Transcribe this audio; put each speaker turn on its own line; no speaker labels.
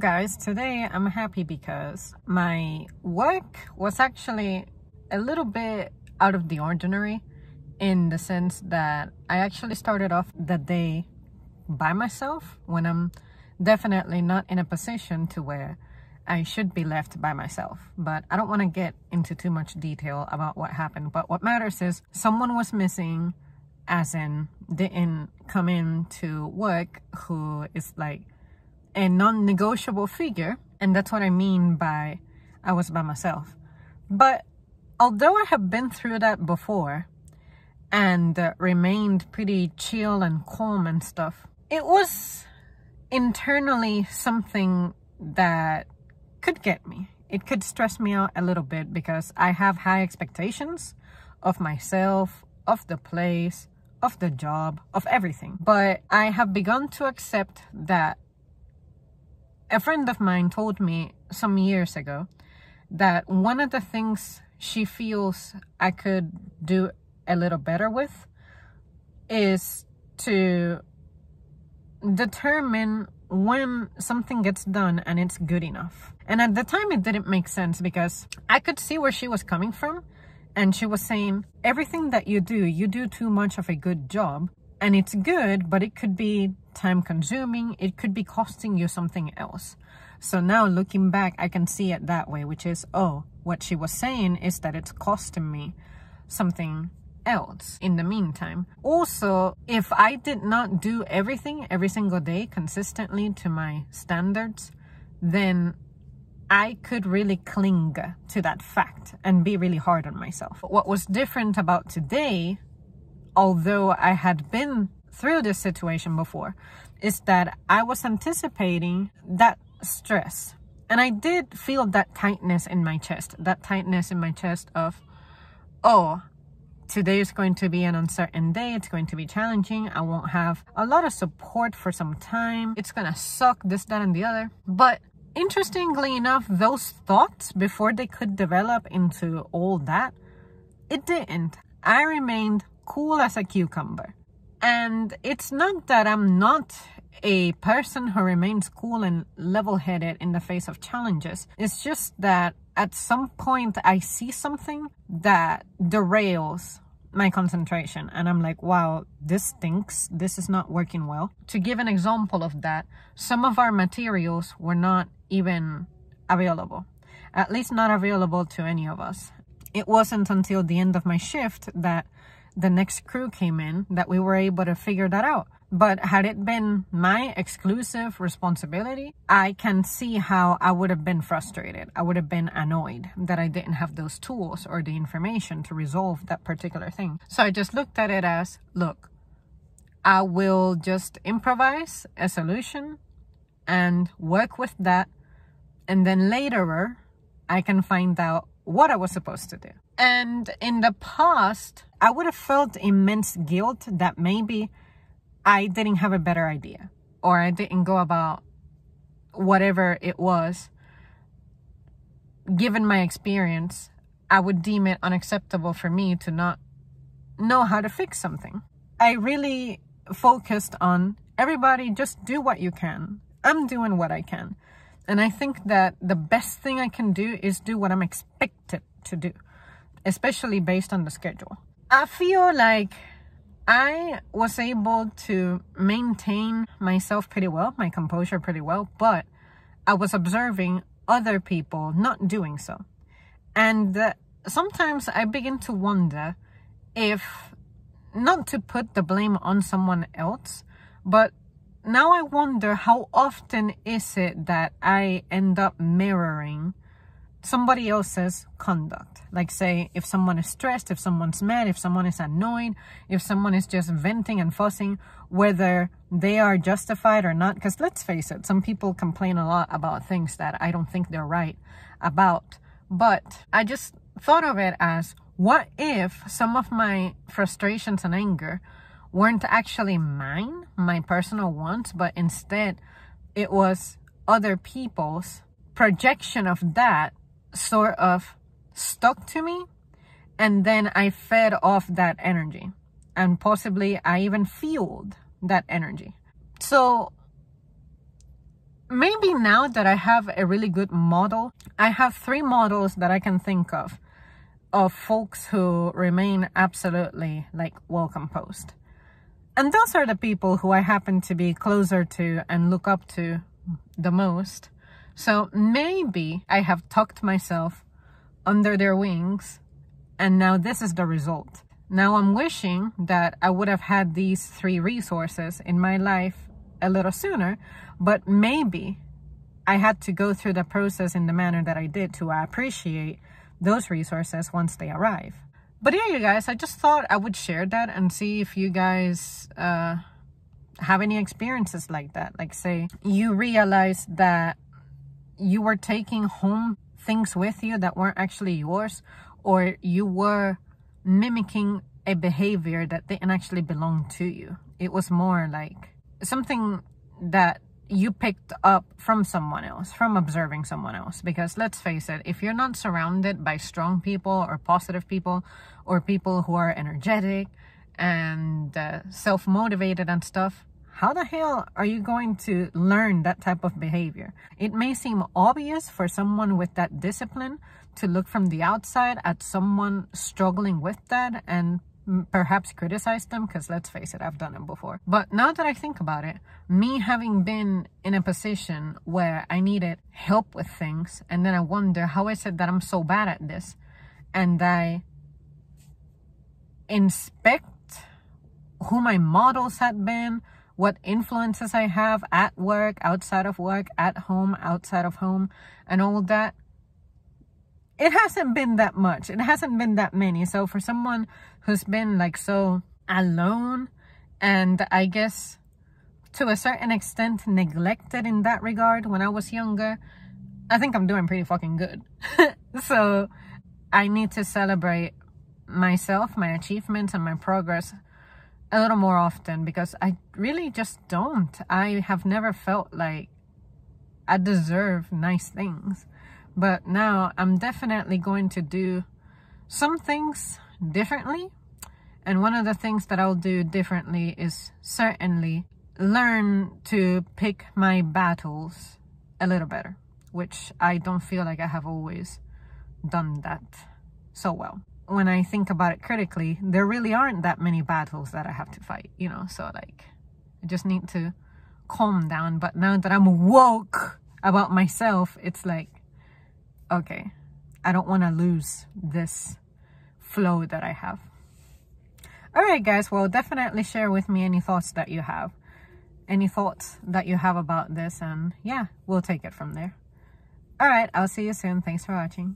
guys, today I'm happy because my work was actually a little bit out of the ordinary, in the sense that I actually started off the day by myself when I'm definitely not in a position to where I should be left by myself. But I don't want to get into too much detail about what happened. But what matters is someone was missing, as in didn't come in to work, who is like a non-negotiable figure. And that's what I mean by I was by myself. But although I have been through that before and remained pretty chill and calm and stuff, it was internally something that could get me. It could stress me out a little bit because I have high expectations of myself, of the place, of the job, of everything. But I have begun to accept that a friend of mine told me some years ago that one of the things she feels I could do a little better with is to determine when something gets done and it's good enough. And at the time it didn't make sense because I could see where she was coming from, and she was saying everything that you do too much of a good job, and it's good, but it could be time consuming, it could be costing you something else. So now looking back, I can see it that way, which is, oh, what she was saying is that it's costing me something else in the meantime. Also, if I did not do everything every single day consistently to my standards, then I could really cling to that fact and be really hard on myself. What was different about today, although I had been through this situation before, is that I was anticipating that stress. And I did feel that tightness in my chest, of, oh, today is going to be an uncertain day. It's going to be challenging. I won't have a lot of support for some time. It's going to suck, this, that, and the other. But interestingly enough, those thoughts, before they could develop into all that, it didn't. I remained cool as a cucumber. And it's not that I'm not a person who remains cool and level-headed in the face of challenges. It's just that at some point I see something that derails my concentration, and I'm like, wow, this stinks. This is not working well. To give an example of that, some of our materials were not even available, at least not available to any of us. It wasn't until the end of my shift that the next crew came in that we were able to figure that out. But had it been my exclusive responsibility, I can see how I would have been frustrated. I would have been annoyed that I didn't have those tools or the information to resolve that particular thing. So I just looked at it as, look, I will just improvise a solution and work with that. And then later, I can find out what I was supposed to do. And in the past, I would have felt immense guilt that maybe I didn't have a better idea, or I didn't go about whatever it was. Given my experience, I would deem it unacceptable for me to not know how to fix something. I really focused on everybody just do what you can. I'm doing what I can. And I think that the best thing I can do is do what I'm expected to do, especially based on the schedule. I feel like I was able to maintain myself pretty well, my composure pretty well, but I was observing other people not doing so. And sometimes I begin to wonder if, not to put the blame on someone else, but now I wonder how often is it that I end up mirroring somebody else's conduct. Like, say, if someone is stressed, if someone's mad, if someone is annoyed, if someone is just venting and fussing, whether they are justified or not. Because let's face it, some people complain a lot about things that I don't think they're right about. But I just thought of it as, what if some of my frustrations and anger weren't actually mine, my personal ones, but instead it was other people's projection of that sort of stuck to me, and then I fed off that energy, and possibly I even fueled that energy. So maybe now that I have a really good model, I have 3 models that I can think of folks who remain absolutely like well composed. And those are the people who I happen to be closer to and look up to the most. So maybe I have tucked myself under their wings, and now this is the result. Now I'm wishing that I would have had these 3 resources in my life a little sooner, but maybe I had to go through the process in the manner that I did to appreciate those resources once they arrive. But yeah, you guys, I just thought I would share that and see if you guys have any experiences like that. Like, say you realize that you were taking home things with you that weren't actually yours, or you were mimicking a behavior that didn't actually belong to you. It was more like something that you picked up from someone else, from observing someone else. Because let's face it, if you're not surrounded by strong people or positive people or people who are energetic and self-motivated and stuff, how the hell are you going to learn that type of behavior? It may seem obvious for someone with that discipline to look from the outside at someone struggling with that and perhaps criticize them, because let's face it, I've done it before. But now that I think about it, me having been in a position where I needed help with things, and then I wonder, how is it that I'm so bad at this? And I inspect who my models had been, what influences I have at work, outside of work, at home, outside of home, and all that. It hasn't been that much. It hasn't been that many. So for someone who's been like so alone and I guess to a certain extent neglected in that regard when I was younger, I think I'm doing pretty fucking good. So I need to celebrate myself, my achievements, and my progress a little more often, because I really just don't. I have never felt like I deserve nice things. But now I'm definitely going to do some things differently. And one of the things that I'll do differently is certainly learn to pick my battles a little better, which I don't feel like I have always done that so well. When I think about it critically, there really aren't that many battles that I have to fight, you know, so like I just need to calm down. But now that I'm woke about myself, it's like, okay, I don't want to lose this flow that I have. All right, guys, well, definitely share with me any thoughts that you have. Any thoughts that you have about this, and yeah, we'll take it from there. All right, I'll see you soon. Thanks for watching.